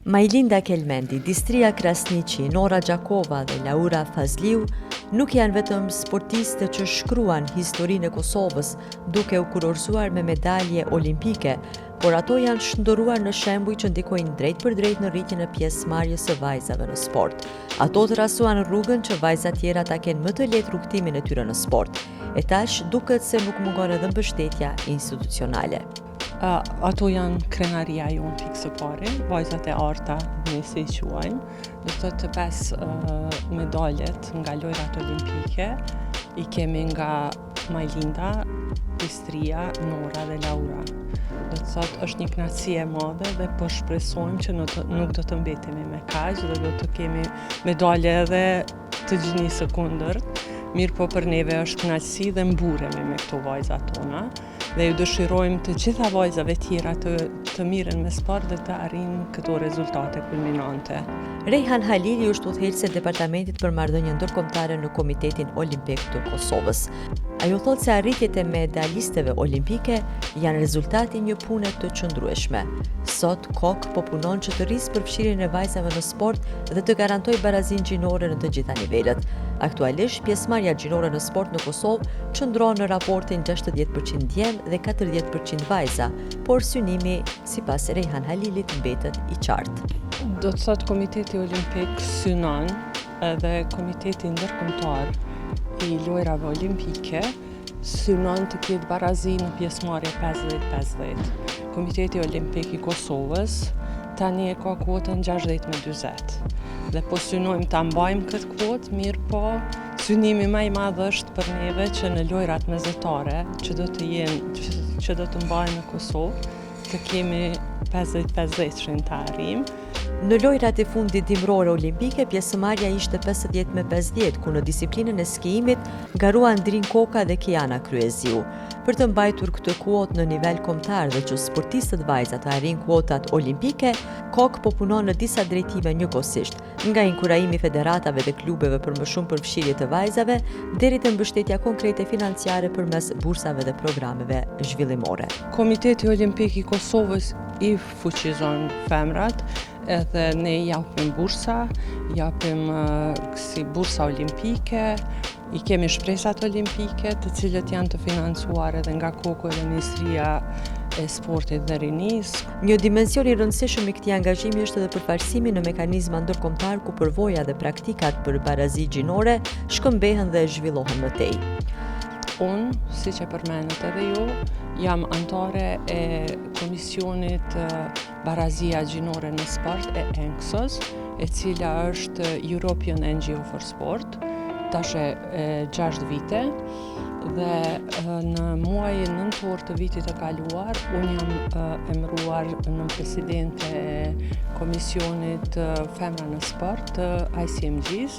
Majlinda Kelmendi, Distria Krasniqi, Nora Gjakova dhe Laura Fazliu nuk janë vetëm sportiste që shkruan historinë e Kosovës duke u kurorzuar me medalje olimpike, por ato janë shëndoruar në shembuj që ndikojnë drejt për drejt në rritjen e pjesëmarrjes së vajzave në sport. Ato trasuan rrugën që vajzat tjera ta kenë më të lehtë rrugtimin e tyre në sport. E tash duket se nuk mungon edhe mbështetja institucionale. Ato janë krenaria jonë fikse pare, vajzat e arta nëse i quajnë. Do të 5 medaljet nga lojrat olimpike i kemi nga Majlinda, Distria, Nora dhe Laura. Do të thotë është një kënaqësi e madhe dhe po shpresojmë që nuk do të mbetemi me kaq dhe do të kemi medalje edhe të gjinisë së kundërt. Mirë po për neve është kënaqësi dhe mburemi me këto vajzat tona dhe ju dëshirojmë të gjitha vajzave tjera të miren me sport dhe të arrijnë këto rezultate kulminante. Rejhan Halili është udhëheqëse e Departamentit për Marrëdhënie Ndërkombëtare në Komitetin Olimpik të Kosovës. Ajo thotë se arritjet e medalisteve olimpike janë rezultati një pune të qëndrueshme. Sot KOK po punon që të rrisë përfshirjen e vajzave në sport dhe të garantojë barazinë gjinore në të gjitha nivelet. Aktualisht, pjesëmarrja gjinore në sport në Kosovë qëndron në raportin 60% djemë dhe 40% vajza, por synimi, sipas Rejhan Halilit, mbetet i qartë. Do të thotë Komiteti Olimpik synon edhe Komiteti Ndërkombëtar i lojrave olimpike synon të ketë barazi në pjesëmarrje 50-50. Komiteti Olimpik i Kosovës tani e ka kvotën 60-40. Dhe po synojmë ta mbajmë këtë kvotë, mirë po synimi më i madh është për neve që në lojrat mesdhetare që do të mbajnë në Kosovë, të kemi 50-50 që të arrijmë. Në lojrat e fundit dimrore olimpike, pjesëmarrja ishte 50-50, ku në disiplinën e skijimit garuan Drin Koka dhe Kiana Kryeziu. Për të mbajtur këtë kuotë në nivel kombëtar dhe që sportistët vajza të arrijnë kuotat olimpike, KOK po punon në disa drejtime njëkohësisht, nga inkurajimi federatave dhe klubeve për më shumë përfshirje të vajzave, deri te mbështetja konkrete financiare përmes bursave dhe programeve zhvillimore. Komiteti Olimpik i Kosovës i fuqizon femrat, edhe ne japim bursa, japim si bursa olimpike, i kemi shpresat olimpike të cilët janë të financuar edhe nga KOK-u dhe Ministria e Sportit dhe Rinisë. Një dimension i rëndësishëm i këtij angazhimi është edhe përfaqësimi në mekanizma ndërkombëtar ku përvoja dhe praktikat për barazi gjinore shkëmbehen dhe zhvillohen më tej. Unë, siç e përmendët edhe ju, jam antare e Komisionit Barazia Gjinore në Sport e ENKSOS, e cila është European NGO for Sport, tash e 6 vite, dhe në muajin nëntor të vitit të kaluar, unë jam emëruar në presidente e Komisionit Femra në Sport të ICMG-s,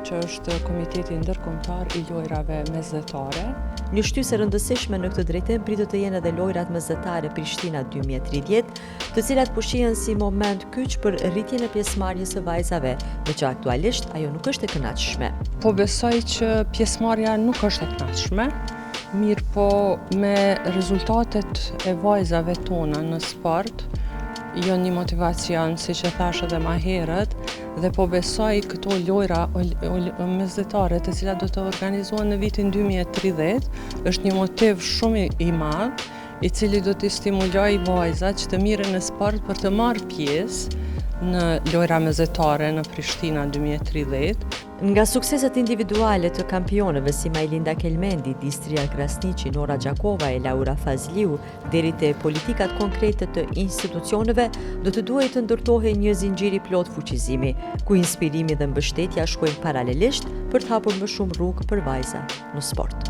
që është Komiteti Ndërkombëtar i lojrave mesdhetare. Një shtysë e rëndësishme në këtë drejtim pritet të jenë edhe lojrat mesdhetare Prishtina 2030, të cilat po shihen si moment kyç për rritjen e pjesëmarrjes së vajzave, meqë aktualisht ajo nuk është e kënaqshme. Po besoj që pjesëmarrja nuk është e kënaqshme, mirë po me rezultatet e vajzave tona në sport, jo një motivacion, siç e thash edhe më herët, dhe po besoj këto lojra mesdhetare të cilat do të organizohen në vitin 2030, është një motiv shumë i madh, i cili do të stimulojë vajzat që të miren në sport për të marrë pjesë në lojra mesdhetare në Prishtina 2030. Nga sukseset individuale të kampionëve si Majlinda Kelmendi, Distria Krasniqi, Nora Gjakova e Laura Fazliu, deri te politikat konkrete të institucioneve, do të duhet të ndërtohej një zinxhir i plot fuqizimi, ku inspirimi dhe mbështetja shkojnë paralelisht për të hapur më shumë rrugë për vajza në sport.